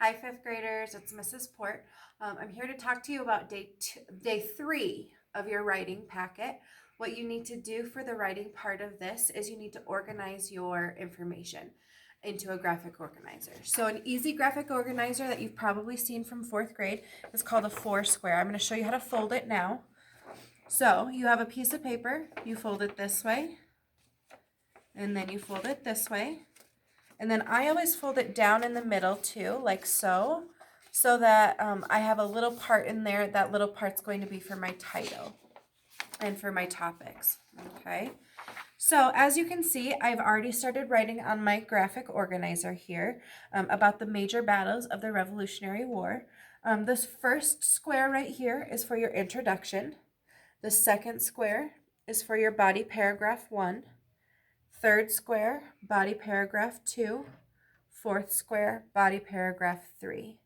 Hi, fifth graders. It's Mrs. Port. I'm here to talk to you about day 3 of your writing packet. What you need to do for the writing part of this is you need to organize your information into a graphic organizer. So an easy graphic organizer that you've probably seen from 4th grade is called a Foursquare. I'm going to show you how to fold it now. So you have a piece of paper, you fold it this way, and then you fold it this way. And then I always fold it down in the middle too, like so that I have a little part in there. That little part's going to be for my title and for my topics, okay? So as you can see, I've already started writing on my graphic organizer here about the major battles of the Revolutionary War. This first square right here is for your introduction. The second square is for your body paragraph 1. Third square, body paragraph 2. Fourth square, body paragraph 3.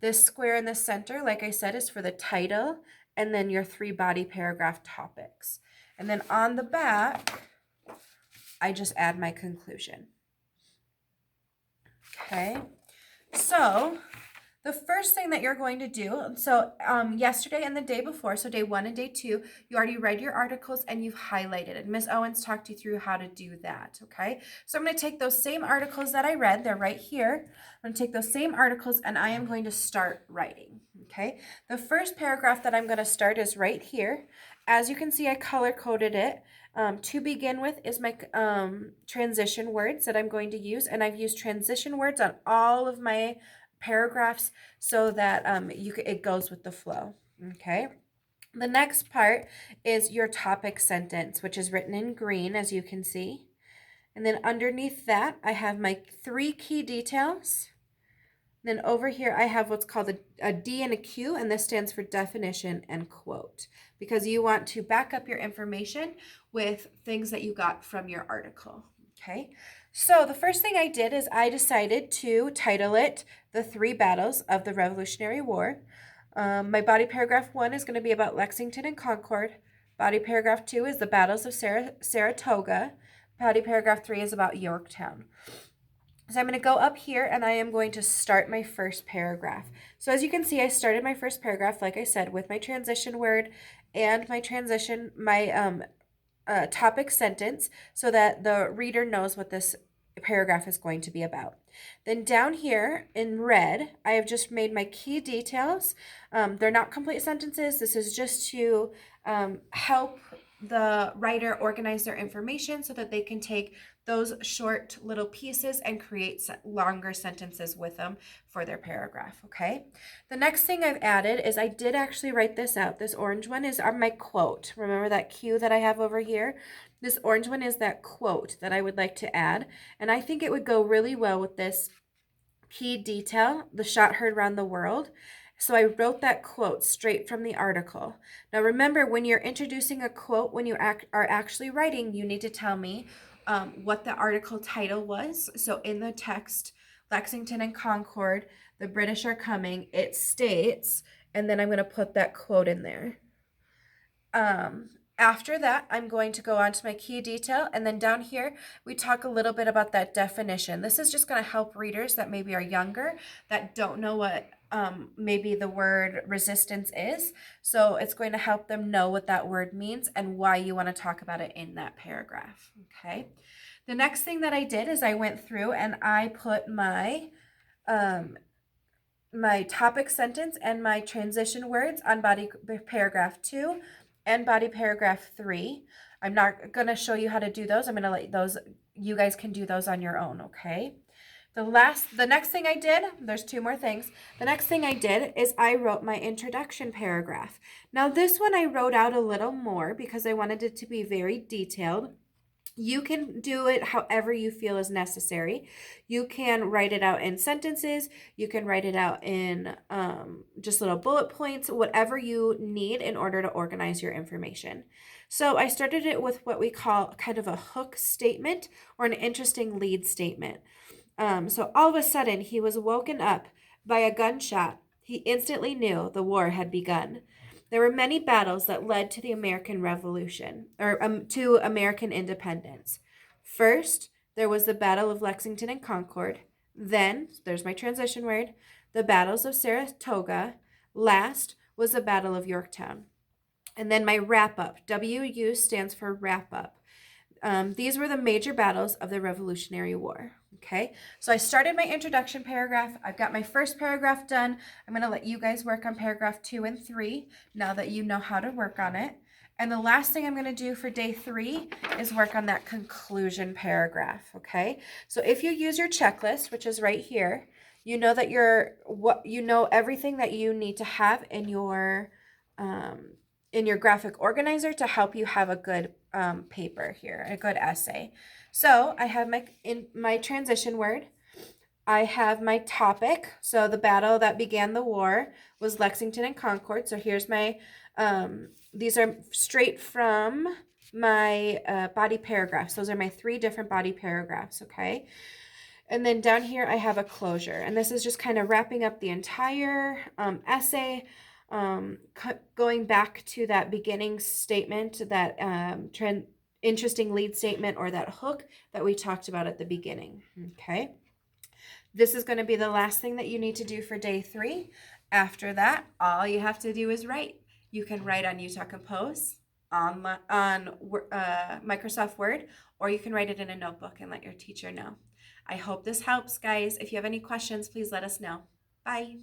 This square in the center, like I said, is for the title and then your 3 body paragraph topics. And then on the back, I just add my conclusion. Okay, so the first thing that you're going to do, so yesterday and the day before, so day 1 and day 2, you already read your articles and you've highlighted it. Miss Owens talked you through how to do that, okay? So I'm going to take those same articles that I read, they're right here. I'm going to take those same articles and I am going to start writing, okay? The first paragraph that I'm going to start is right here. As you can see, I color-coded it. To begin with is my transition words that I'm going to use, and I've used transition words on all of my paragraphs so that it goes with the flow. Okay. The next part is your topic sentence, which is written in green, as you can see. And then underneath that, I have my 3 key details. Then over here, I have what's called a D and a Q, and this stands for definition and quote, because you want to back up your information with things that you got from your article. Okay, so the first thing I did is I decided to title it The 3 Battles of the Revolutionary War. My body paragraph 1 is going to be about Lexington and Concord. Body paragraph 2 is the battles of Saratoga. Body paragraph 3 is about Yorktown. So I'm going to go up here and I am going to start my first paragraph. So as you can see, I started my first paragraph, like I said, with my transition word and my topic sentence so that the reader knows what this paragraph is going to be about. Then down here in red, I have just made my key details. They're not complete sentences. This is just to help the writer organize their information so that they can take those short little pieces and create longer sentences with them for their paragraph, okay? The next thing I've added is I did actually write this out. This orange one is my quote. Remember that cue that I have over here? This orange one is that quote that I would like to add, and I think it would go really well with this key detail, the shot heard around the world. So I wrote that quote straight from the article. Now remember, when you're introducing a quote, when you are actually writing, you need to tell me what the article title was. So in the text, Lexington and Concord, the British are coming, it states, and then I'm going to put that quote in there. After that, I'm going to go on to my key detail, and then down here, we talk a little bit about that definition. This is just going to help readers that maybe are younger, that don't know what maybe the word resistance is. So it's going to help them know what that word means and why you want to talk about it in that paragraph, okay? The next thing that I did is I went through and I put my topic sentence and my transition words on body paragraph 2 and body paragraph 3. I'm not going to show you how to do those. I'm going to let those, you guys can do those on your own, okay? The next thing I did, there's 2 more things. The next thing I did is I wrote my introduction paragraph. Now this one I wrote out a little more because I wanted it to be very detailed. You can do it however you feel is necessary. You can write it out in sentences. You can write it out in just little bullet points, whatever you need in order to organize your information. So I started it with what we call kind of a hook statement or an interesting lead statement. So all of a sudden, he was woken up by a gunshot. He instantly knew the war had begun. There were many battles that led to the American Revolution, or to American independence. First, there was the Battle of Lexington and Concord. Then, there's my transition word, the battles of Saratoga. Last was the Battle of Yorktown. And then my wrap up. WU stands for wrap up. These were the major battles of the Revolutionary War. Okay, so I started my introduction paragraph. I've got my first paragraph done. I'm going to let you guys work on paragraph 2 and 3 now that you know how to work on it. And the last thing I'm going to do for day 3 is work on that conclusion paragraph. Okay, so if you use your checklist, which is right here, you know that you know everything that you need to have in your graphic organizer to help you have a good paper here, a good essay. So I have my transition word. I have my topic. So the battle that began the war was Lexington and Concord. So here's my, these are straight from my body paragraphs. Those are my 3 different body paragraphs, okay? And then down here I have a closure. And this is just kind of wrapping up the entire essay. Going back to that beginning statement, that interesting lead statement or that hook that we talked about at the beginning. Okay. This is going to be the last thing that you need to do for day 3. After that, all you have to do is write. You can write on Utah Compose, on Microsoft Word, or you can write it in a notebook and let your teacher know. I hope this helps, guys. If you have any questions, please let us know. Bye.